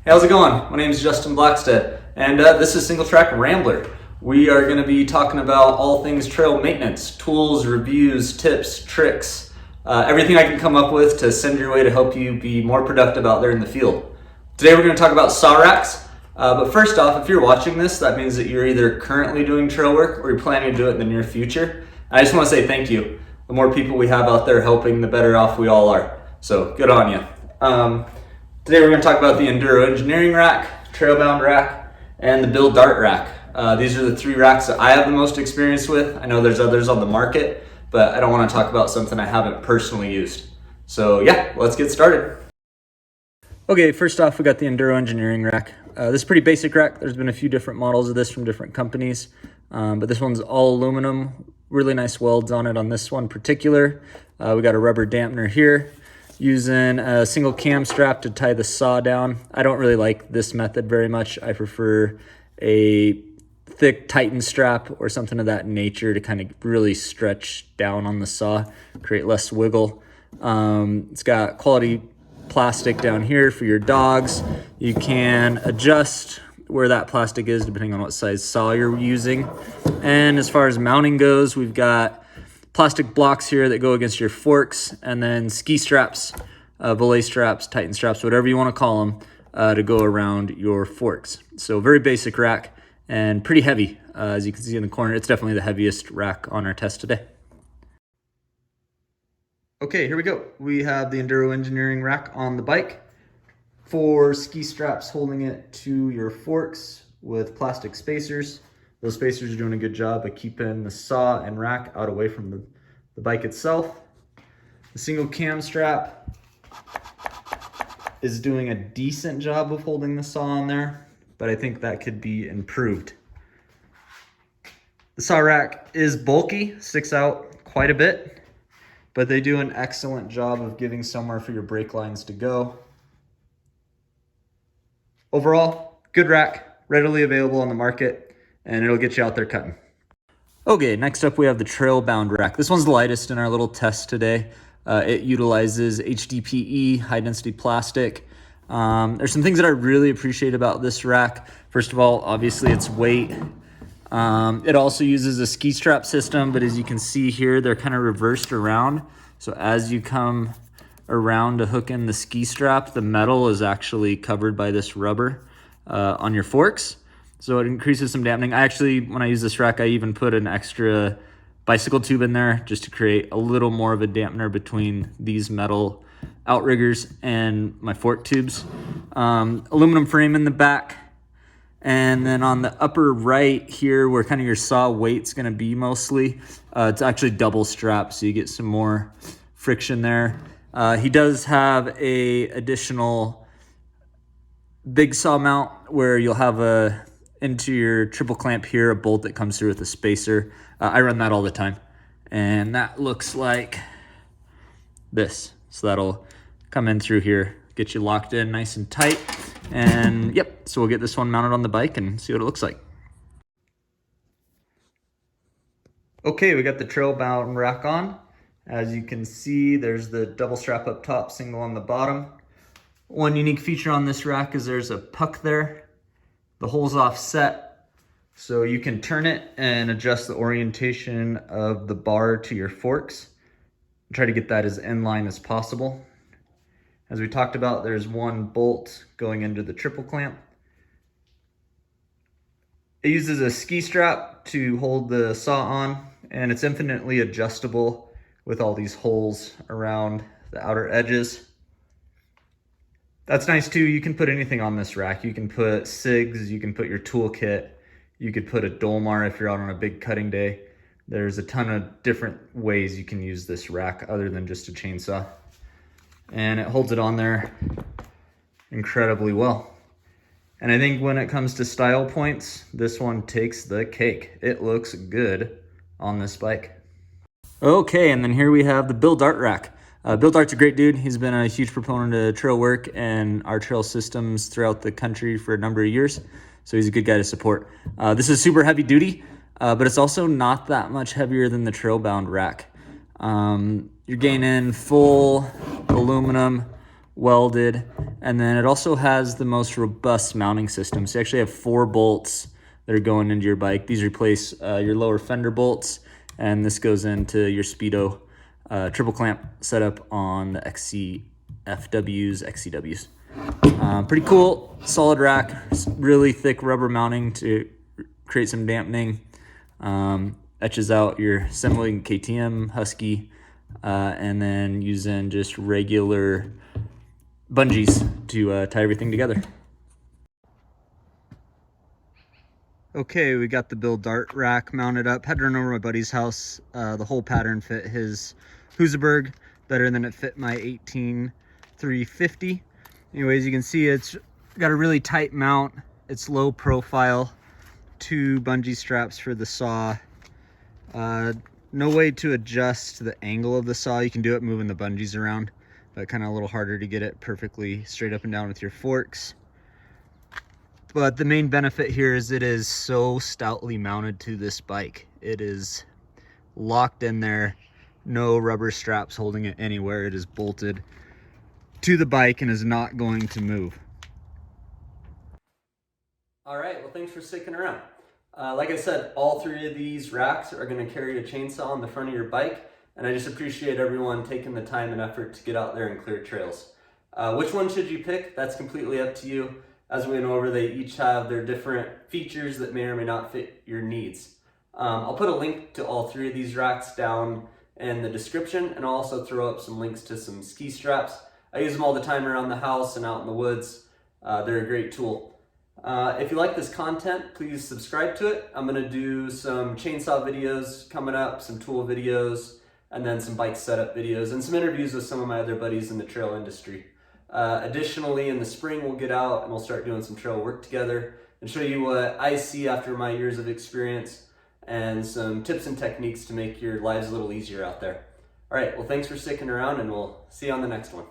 Hey, how's it going? My name is Justin Blackstead, and this is Single Track Rambler. We are going to be talking about all things trail maintenance, tools, reviews, tips, tricks, everything I can come up with to send your way to help you be more productive out there in the field. Today we're going to talk about saw racks, but first off, if you're watching this, that means that you're either currently doing trail work or you're planning to do it in the near future. I just want to say thank you. The more people we have out there helping, the better off we all are. So good on you. Today we're going to talk about the Enduro Engineering rack, Trailbound rack, and the Bill Dart rack. These are the three racks that I have the most experience with. I know there's others on the market, but I don't want to talk about something I haven't personally used. So yeah, let's get started. Okay, first off, we got the Enduro Engineering rack. This is a pretty basic rack. There's been a few different models of this from different companies, but this one's all aluminum. Really nice welds on it on this one in particular. We got a rubber dampener here, using a single cam strap to tie the saw down. I don't really like this method very much. I prefer a thick Titan strap or something of that nature to kind of really stretch down on the saw, create less wiggle. It's got quality plastic down here for your dogs. You can adjust where that plastic is depending on what size saw you're using. And as far as mounting goes, we've got plastic blocks here that go against your forks, and then ski straps, belay straps, Titan straps, whatever you want to call them, to go around your forks. So very basic rack and pretty heavy. As you can see in the corner, it's definitely the heaviest rack on our test today. Okay, here we go. We have the Enduro Engineering rack on the bike. 4 ski straps holding it to your forks with plastic spacers. Those spacers are doing a good job of keeping the saw and rack out away from the bike itself. The single cam strap is doing a decent job of holding the saw on there, but I think that could be improved. The saw rack is bulky, sticks out quite a bit, but they do an excellent job of giving somewhere for your brake lines to go. Overall, good rack, readily available on the market, and it'll get you out there cutting. Okay, next up we have the Trailbound rack. This one's the lightest in our little test today. It utilizes HDPE, high density plastic. There's some things that I really appreciate about this rack. First of all, obviously its weight. It also uses a ski strap system, but as you can see here, they're kind of reversed around. So as you come around to hook in the ski strap, the metal is actually covered by this rubber on your forks. So it increases some dampening. When I use this rack, I even put an extra bicycle tube in there just to create a little more of a dampener between these metal outriggers and my fork tubes. Aluminum frame in the back. And then on the upper right here, where kind of your saw weight's gonna be mostly, it's actually double strapped, so you get some more friction there. He does have a additional big saw mount where you'll have into your triple clamp here, a bolt that comes through with a spacer. I run that all the time. And that looks like this. So that'll come in through here, get you locked in nice and tight. And yep, so we'll get this one mounted on the bike and see what it looks like. Okay, we got the Trailbound rack on. As you can see, there's the double strap up top, single on the bottom. One unique feature on this rack is there's a puck there. The hole's offset, so you can turn it and adjust the orientation of the bar to your forks. Try to get that as in line as possible. As we talked about, there's one bolt going into the triple clamp. It uses a ski strap to hold the saw on, and it's infinitely adjustable with all these holes around the outer edges. That's nice too. You can put anything on this rack. You can put SIGs, you can put your toolkit, you could put a Dolmar if you're out on a big cutting day. There's a ton of different ways you can use this rack other than just a chainsaw. And it holds it on there incredibly well. And I think when it comes to style points, this one takes the cake. It looks good on this bike. Okay, and then here we have the Bill Dart rack. Bill Dart's a great dude. He's been a huge proponent of trail work and our trail systems throughout the country for a number of years. So he's a good guy to support. This is super heavy duty, but it's also not that much heavier than the Trailbound rack. You're gaining full aluminum welded, And then it also has the most robust mounting system. So you actually have 4 bolts that are going into your bike. These replace your lower fender bolts, and this goes into your Speedo triple clamp setup on the XCWs. Pretty cool, solid rack, really thick rubber mounting to create some dampening. Etches out your assembling KTM, Husky, and then using just regular bungees to tie everything together. Okay, we got the Bill Dart rack mounted up. Had to run over my buddy's house. The whole pattern fit his Husaberg better than it fit my 18350. Anyways, you can see it's got a really tight mount. It's low profile. 2 bungee straps for the saw. No way to adjust the angle of the saw. You can do it moving the bungees around, but kind of a little harder to get it perfectly straight up and down with your forks. But the main benefit here is it is so stoutly mounted to this bike. It is locked in there, no rubber straps holding it anywhere. It is bolted to the bike and is not going to move. All right, well, thanks for sticking around. Like I said, all 3 of these racks are going to carry a chainsaw on the front of your bike, and I just appreciate everyone taking the time and effort to get out there and clear trails. Which one should you pick? That's completely up to you. As we went over, they each have their different features that may or may not fit your needs. I'll put a link to all 3 of these racks down in the description, and I'll also throw up some links to some ski straps. I use them all the time around the house and out in the woods. They're a great tool. If you like this content, please subscribe to it. I'm going to do some chainsaw videos coming up, some tool videos, and then some bike setup videos, and some interviews with some of my other buddies in the trail industry. Additionally, in the spring, we'll get out and we'll start doing some trail work together and show you what I see after my years of experience and some tips and techniques to make your lives a little easier out there. All right, well, thanks for sticking around, and we'll see you on the next one.